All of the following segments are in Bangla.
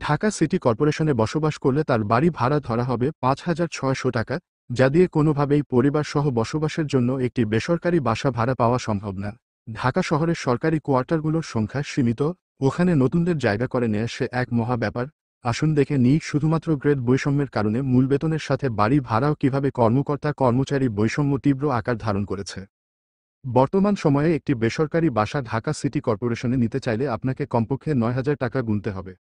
ঢাকা সিটি কর্পোরেশনে বসবাস করলে তার বাড়ি ভাড়া ধরা হবে ৫,৬০০ টাকা, যা দিয়ে কোনোভাবেই পরিবারসহ বসবাসের জন্য একটি বেসরকারি বাসা ভাড়া পাওয়া সম্ভব না। ঢাকা শহরের সরকারি কোয়ার্টারগুলোর সংখ্যা সীমিত, ওখানে নতুনদের জায়গা করে নেয়া সে এক মহা ব্যাপার। আসুন দেখে নিই শুধুমাত্র গ্রেড বৈষম্যের কারণে মূল বেতনের সাথে বাড়ি ভাড়াও কিভাবে কর্মকর্তা কর্মচারী বৈষম্য তীব্র আকার ধারণ করেছে। বর্তমান সময়ে একটি বেসরকারি বাসা ঢাকা সিটি কর্পোরেশনে নিতে চাইলে আপনাকে কমপক্ষে ৯,০০০ টাকা গুনতে হবে।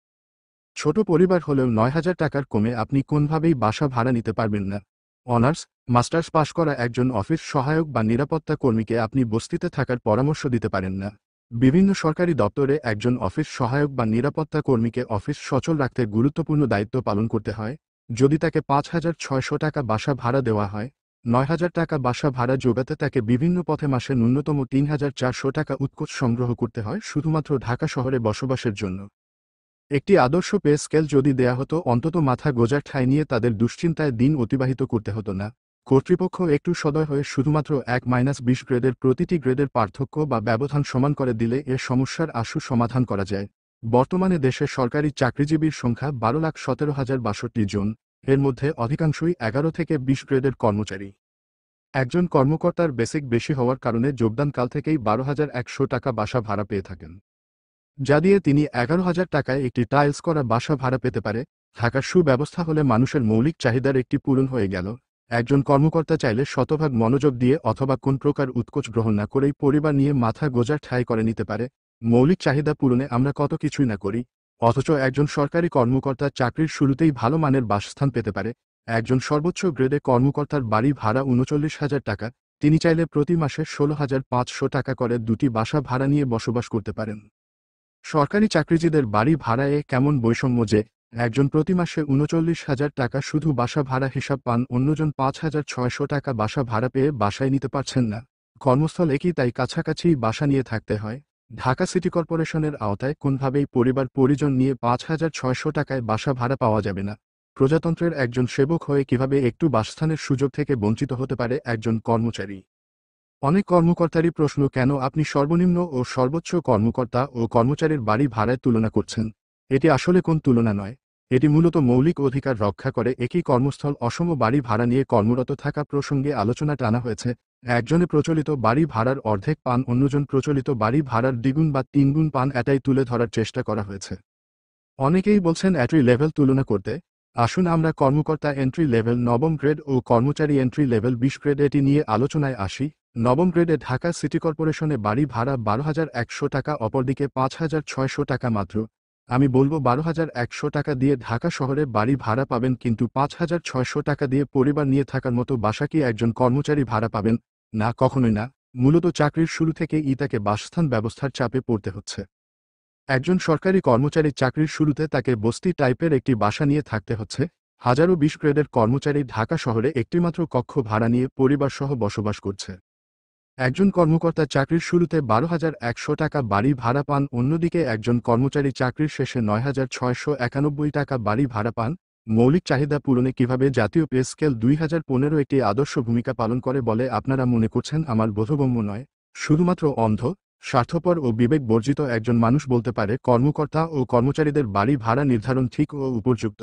ছোট পরিবার হলেও ৯,০০০ টাকার কমে আপনি কোনোভাবেই বাসা ভাড়া নিতে পারবেন না। অনার্স, মাস্টার্স পাশ করা একজন অফিস সহায়ক বা নিরাপত্তা কর্মীকে আপনি বস্তিতে থাকার পরামর্শ দিতে পারেন না। বিভিন্ন সরকারি দপ্তরে একজন অফিস সহায়ক বা নিরাপত্তা কর্মীকে অফিস সচল রাখতে গুরুত্বপূর্ণ দায়িত্ব পালন করতে হয়। যদি তাকে ৫,৬০০ টাকা বাসা ভাড়া দেওয়া হয়, ৯,০০০ টাকা বাসা ভাড়া জোগাতে তাকে বিভিন্ন পথে মাসে ন্যূনতম ৩,৪০০ টাকা উৎকোচ সংগ্রহ করতে হয় শুধুমাত্র ঢাকা শহরে বসবাসের জন্য। একটি আদর্শ পে স্কেল যদি দেয়া হতো, অন্তত মাথা গোঁজার ঠাঁই নিয়ে তাদের দুশ্চিন্তায় দিন অতিবাহিত করতে হতো না। কর্তৃপক্ষ একটু সদয় হয়ে শুধুমাত্র ১-২০ গ্রেডের প্রতিটি গ্রেডের পার্থক্য বা ব্যবধান সমান করে দিলে এ সমস্যার আশু সমাধান করা যায়। বর্তমানে দেশে সরকারি চাকরিজীবীর সংখ্যা ১২,১৭,০৬২ জন, এর মধ্যে অধিকাংশই ১১ থেকে ২০ গ্রেডের কর্মচারী। একজন কর্মকর্তার বেসিক বেশি হওয়ার কারণে যোগদানকাল থেকেই ১২,১০০ টাকা বাসা ভাড়া পেয়ে থাকেন, যা দিয়ে তিনি ১১,০০০ টাকায় একটি টাইলস করা বাসা ভাড়া পেতে পারে। থাকার সুব্যবস্থা হলে মানুষের মৌলিক চাহিদার একটি পূরণ হয়ে গেল। একজন কর্মকর্তা চাইলে শতভাগ মনোযোগ দিয়ে অথবা কোন প্রকার উৎকোচ গ্রহণ না করেই পরিবার নিয়ে মাথা গোঁজার ঠাঁই করে নিতে পারে। মৌলিক চাহিদা পূরণে আমরা কত কিছুই না করি, অথচ একজন সরকারি কর্মকর্তা চাকরির শুরুতেই ভালো মানের বাসস্থান পেতে পারে। একজন সর্বোচ্চ গ্রেডে কর্মকর্তার বাড়ি ভাড়া ৩৯,০০০ টাকা, তিনি চাইলে প্রতি মাসে ১৬,৫০০ টাকা করে দুটি বাসা ভাড়া নিয়ে বসবাস করতে পারেন। সরকারি চাকরিজীবীদের বাড়ি ভাড়ায় কেমন বৈষম্য যে, একজন প্রতি মাসে ৩৯,০০০ টাকা শুধু বাসা ভাড়া হিসাব পান, অন্যজন ৫,৬০০ টাকা বাসা ভাড়া পেয়ে বাসায় নিতে পারছেন না। কর্মস্থল একই, তাই কাছাকাছি বাসা নিয়ে থাকতে হয়। ঢাকা সিটি কর্পোরেশনের আওতায় কোনোভাবেই পরিবার পরিজন নিয়ে ৫,৬০০ টাকায় বাসা ভাড়া পাওয়া যাবে না। প্রজাতন্ত্রের একজন সেবক হয়ে কিভাবে একটু বাসস্থানের সুযোগ থেকে বঞ্চিত হতে পারে একজন কর্মচারী? অনেক কর্মকর্তারই প্রশ্ন, কেন আপনি সর্বনিম্ন ও সর্বোচ্চ কর্মকর্তা ও কর্মচারীর বাড়ি ভাড়ায় তুলনা করছেন? এটি আসলে কোন তুলনা নয়, এটি মূলত মৌলিক অধিকার রক্ষা করে। একই কর্মস্থল অসম বাড়ি ভাড়া নিয়ে কর্মরত থাকা প্রসঙ্গে আলোচনা টানা হয়েছে। একজনে প্রচলিত বাড়ি ভাড়ার অর্ধেক পান, অন্যজন প্রচলিত বাড়ি ভাড়ার দ্বিগুণ বা তিনগুণ পান, এটাই তুলে ধরার চেষ্টা করা হয়েছে। অনেকেই বলছেন এন্ট্রি লেভেল তুলনা করতে। আসুন আমরা কর্মকর্তা এন্ট্রি লেভেল ৯ম গ্রেড ও কর্মচারী এন্ট্রি লেভেল ২০ গ্রেড এটি নিয়ে আলোচনায় আসি। ৯ম গ্রেডে ঢাকা সিটি কর্পোরেশনে বাড়ি ভাড়া ১২,১০০ টাকা, অপরদিকে ৫,৬০০ টাকা মাত্র। আমি বলবো ১২,১০০ টাকা দিয়ে ঢাকা শহরে বাড়ি ভাড়া পাবেন, কিন্তু ৫,৬০০ টাকা দিয়ে পরিবার নিয়ে থাকার মতো বাসা কি একজন কর্মচারী ভাড়া পাবেন? না, কখনোই না। মূলত চাকরির শুরু থেকেই তাকে বাসস্থান ব্যবস্থার চাপে পড়তে হচ্ছে। একজন সরকারি চাকরির শুরুতে তাকে বস্তি টাইপের একটি বাসা নিয়ে থাকতে হচ্ছে। হাজারো ২০ গ্রেডের কর্মচারী ঢাকা শহরে একটিমাত্র কক্ষ ভাড়া নিয়ে পরিবারসহ বসবাস করছে। একজন কর্মকর্তা চাকরির শুরুতে ১২,১০০ টাকা বাড়ি ভাড়া পান, অন্যদিকে একজন কর্মচারী চাকরির শেষে ৯,৬৯১ টাকা বাড়ি ভাড়া পান। মৌলিক চাহিদা পূরণে কিভাবে জাতীয় পে স্কেল ২০১৫ একটি আদর্শ ভূমিকা পালন করে বলে আপনারা মনে করছেন, আমার বোধগম্য নয়। শুধুমাত্র অন্ধ, স্বার্থপর ও বিবেক বর্জিত একজন মানুষ বলতে পারে কর্মকর্তা ও কর্মচারীদের বাড়ি ভাড়া নির্ধারণ ঠিক ও উপযুক্ত।